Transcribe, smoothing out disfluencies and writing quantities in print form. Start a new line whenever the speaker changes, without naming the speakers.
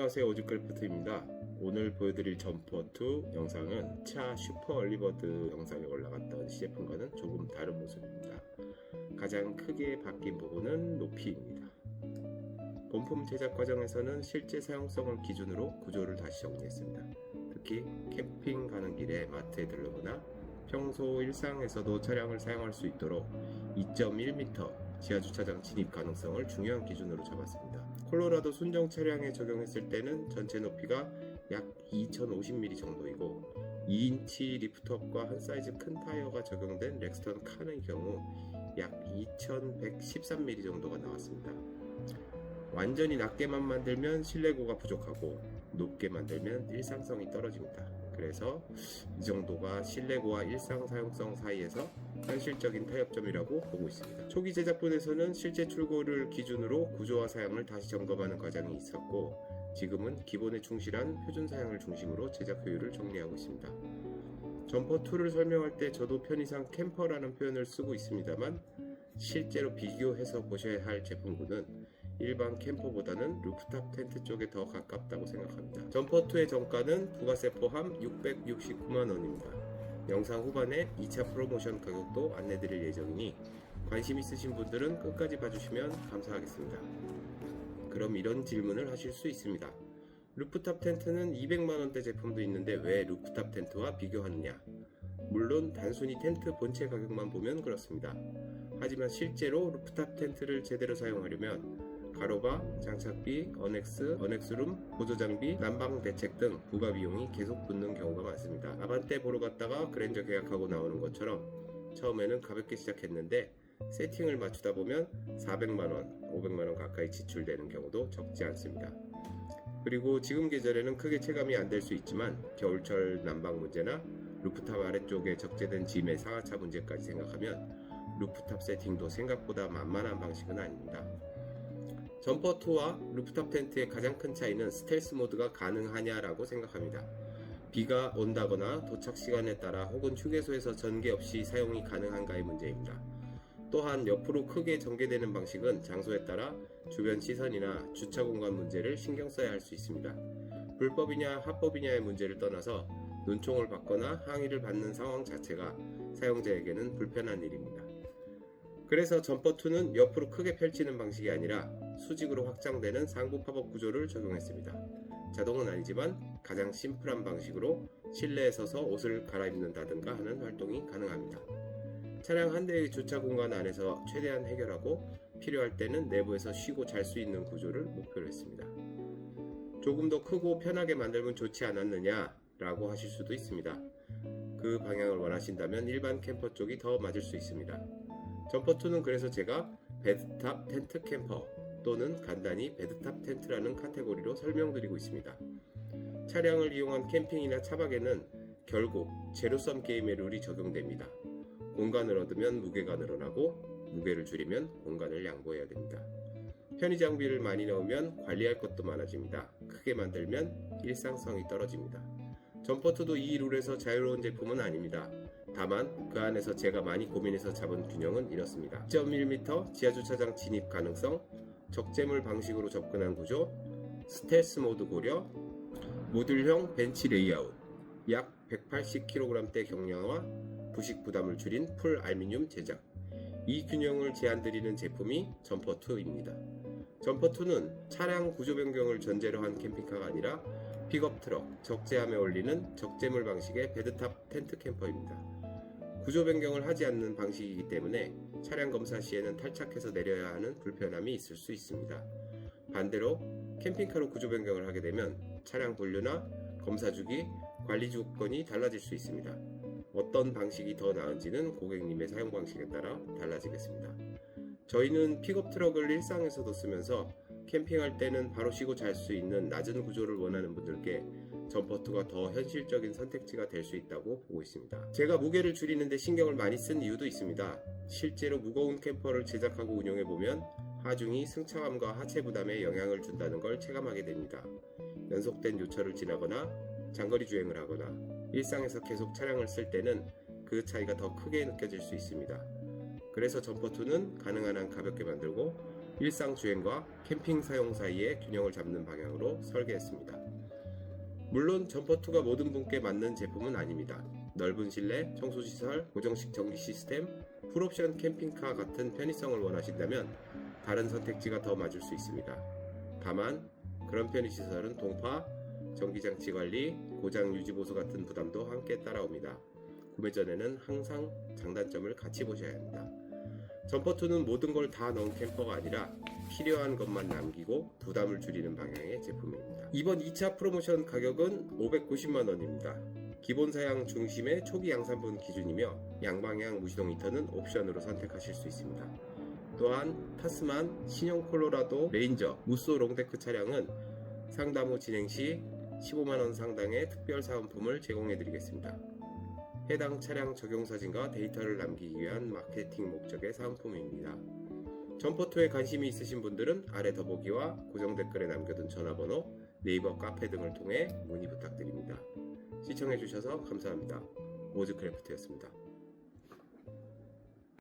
안녕하세요, 오즈크래프트입니다. 오늘 보여드릴 점퍼2 영상은 차 슈퍼 얼리버드 영상에 올라갔던 시제품과는 조금 다른 모습입니다. 가장 크게 바뀐 부분은 높이입니다. 본품 제작 과정에서는 실제 사용성을 기준으로 구조를 다시 정리했습니다. 특히 캠핑 가는 길에 마트에 들르거나 평소 일상에서도 차량을 사용할 수 있도록 2.1m 지하주차장 진입 가능성을 중요한 기준으로 잡았습니다. 콜로라도 순정 차량에 적용했을 때는 전체 높이가 약 2050mm 정도이고 2인치 리프트업과 한 사이즈 큰 타이어가 적용된 렉스턴 칸의 경우 약 2113mm 정도가 나왔습니다. 완전히 낮게만 만들면 실내고가 부족하고 높게 만들면 일상성이 떨어집니다. 그래서 이 정도가 실내고와 일상 사용성 사이에서 현실적인 타협점이라고 보고 있습니다. 초기 제작분에서는 실제 출고를 기준으로 구조와 사양을 다시 점검하는 과정이 있었고, 지금은 기본에 충실한 표준 사양을 중심으로 제작 효율을 정리하고 있습니다. 점퍼2를 설명할 때 저도 편의상 캠퍼라는 표현을 쓰고 있습니다만, 실제로 비교해서 보셔야 할 제품군은 일반 캠퍼보다는 루프탑 텐트 쪽에 더 가깝다고 생각합니다. 점퍼2의 정가는 부가세 포함 669만원입니다. 영상 후반에 2차 프로모션 가격도 안내드릴 예정이니 관심 있으신 분들은 끝까지 봐주시면 감사하겠습니다. 그럼 이런 질문을 하실 수 있습니다. 루프탑 텐트는 200만원대 제품도 있는데 왜 루프탑 텐트와 비교하느냐? 물론 단순히 텐트 본체 가격만 보면 그렇습니다. 하지만 실제로 루프탑 텐트를 제대로 사용하려면 가로바, 장착비, 어넥스룸, 보조장비, 난방 대책 등 부가 비용이 계속 붙는 경우가 많습니다. 아반떼 보러 갔다가 그랜저 계약하고 나오는 것처럼 처음에는 가볍게 시작했는데 세팅을 맞추다 보면 400만원, 500만원 가까이 지출되는 경우도 적지 않습니다. 그리고 지금 계절에는 크게 체감이 안 될 수 있지만 겨울철 난방 문제나 루프탑 아래쪽에 적재된 짐의 상하차 문제까지 생각하면 루프탑 세팅도 생각보다 만만한 방식은 아닙니다. 점퍼2와 루프탑 텐트의 가장 큰 차이는 스텔스 모드가 가능하냐라고 생각합니다. 비가 온다거나 도착 시간에 따라 혹은 휴게소에서 전기 없이 사용이 가능한가의 문제입니다. 또한 옆으로 크게 전개되는 방식은 장소에 따라 주변 시선이나 주차 공간 문제를 신경 써야 할 수 있습니다. 불법이냐 합법이냐의 문제를 떠나서 눈총을 받거나 항의를 받는 상황 자체가 사용자에게는 불편한 일입니다. 그래서 점퍼2는 옆으로 크게 펼치는 방식이 아니라 수직으로 확장되는 상부 팝업 구조를 적용했습니다. 자동은 아니지만 가장 심플한 방식으로 실내에 서서 옷을 갈아입는다든가 하는 활동이 가능합니다. 차량 한 대의 주차 공간 안에서 최대한 해결하고 필요할 때는 내부에서 쉬고 잘 수 있는 구조를 목표로 했습니다. 조금 더 크고 편하게 만들면 좋지 않았느냐 라고 하실 수도 있습니다. 그 방향을 원하신다면 일반 캠퍼 쪽이 더 맞을 수 있습니다. 점퍼2는 그래서 제가 베드탑 텐트 캠퍼 또는 간단히 베드탑 텐트라는 카테고리로 설명드리고 있습니다. 차량을 이용한 캠핑이나 차박에는 결국 제로섬 게임의 룰이 적용됩니다. 공간을 얻으면 무게가 늘어나고 무게를 줄이면 공간을 양보해야 됩니다. 편의 장비를 많이 넣으면 관리할 것도 많아집니다. 크게 만들면 일상성이 떨어집니다. 점퍼2도 이 룰에서 자유로운 제품은 아닙니다. 다만 그 안에서 제가 많이 고민해서 잡은 균형은 이렇습니다. 2.1m 지하주차장 진입 가능성, 적재물 방식으로 접근한 구조, 스텔스 모드 고려, 모듈형 벤치 레이아웃, 약 180kg대 경량화, 부식 부담을 줄인 풀 알루미늄 제작. 이 균형을 제안드리는 제품이 점퍼2입니다. 점퍼2는 차량 구조 변경을 전제로 한 캠핑카가 아니라 픽업 트럭, 적재함에 올리는 적재물 방식의 베드탑 텐트 캠퍼입니다. 구조 변경을 하지 않는 방식이기 때문에 차량 검사 시에는 탈착해서 내려야 하는 불편함이 있을 수 있습니다. 반대로 캠핑카로 구조 변경을 하게 되면 차량 분류나 검사 주기, 관리 조건이 달라질 수 있습니다. 어떤 방식이 더 나은지는 고객님의 사용 방식에 따라 달라지겠습니다. 저희는 픽업 트럭을 일상에서도 쓰면서 캠핑할 때는 바로 쉬고 잘 수 있는 낮은 구조를 원하는 분들께 점퍼2가 더 현실적인 선택지가 될 수 있다고 보고 있습니다. 제가 무게를 줄이는데 신경을 많이 쓴 이유도 있습니다. 실제로 무거운 캠퍼를 제작하고 운영해보면 하중이 승차감과 하체 부담에 영향을 준다는 걸 체감하게 됩니다. 연속된 요철을 지나거나 장거리 주행을 하거나 일상에서 계속 차량을 쓸 때는 그 차이가 더 크게 느껴질 수 있습니다. 그래서 점퍼2는 가능한 한 가볍게 만들고 일상 주행과 캠핑 사용 사이의 균형을 잡는 방향으로 설계했습니다. 물론 점퍼2가 모든 분께 맞는 제품은 아닙니다. 넓은 실내, 청소시설, 고정식 전기 시스템, 풀옵션 캠핑카 같은 편의성을 원하신다면 다른 선택지가 더 맞을 수 있습니다. 다만 그런 편의시설은 동파, 전기장치 관리, 고장 유지 보수 같은 부담도 함께 따라옵니다. 구매 전에는 항상 장단점을 같이 보셔야 합니다. 점퍼2는 모든 걸 다 넣은 캠퍼가 아니라 필요한 것만 남기고 부담을 줄이는 방향의 제품입니다. 이번 2차 프로모션 가격은 590만원입니다. 기본 사양 중심의 초기 양산분 기준이며 양방향 무시동 히터는 옵션으로 선택하실 수 있습니다. 또한 타스만, 신형 콜로라도, 레인저, 무쏘 롱데크 차량은 상담 후 진행 시 15만원 상당의 특별 사은품을 제공해 드리겠습니다. 해당 차량 적용 사진과 데이터를 남기기 위한 마케팅 목적의 사은품입니다. 점퍼2에 관심이 있으신 분들은 아래 더보기와 고정 댓글에 남겨둔 전화번호, 네이버 카페 등을 통해 문의 부탁드립니다. 시청해주셔서 감사합니다. 오즈크래프트였습니다.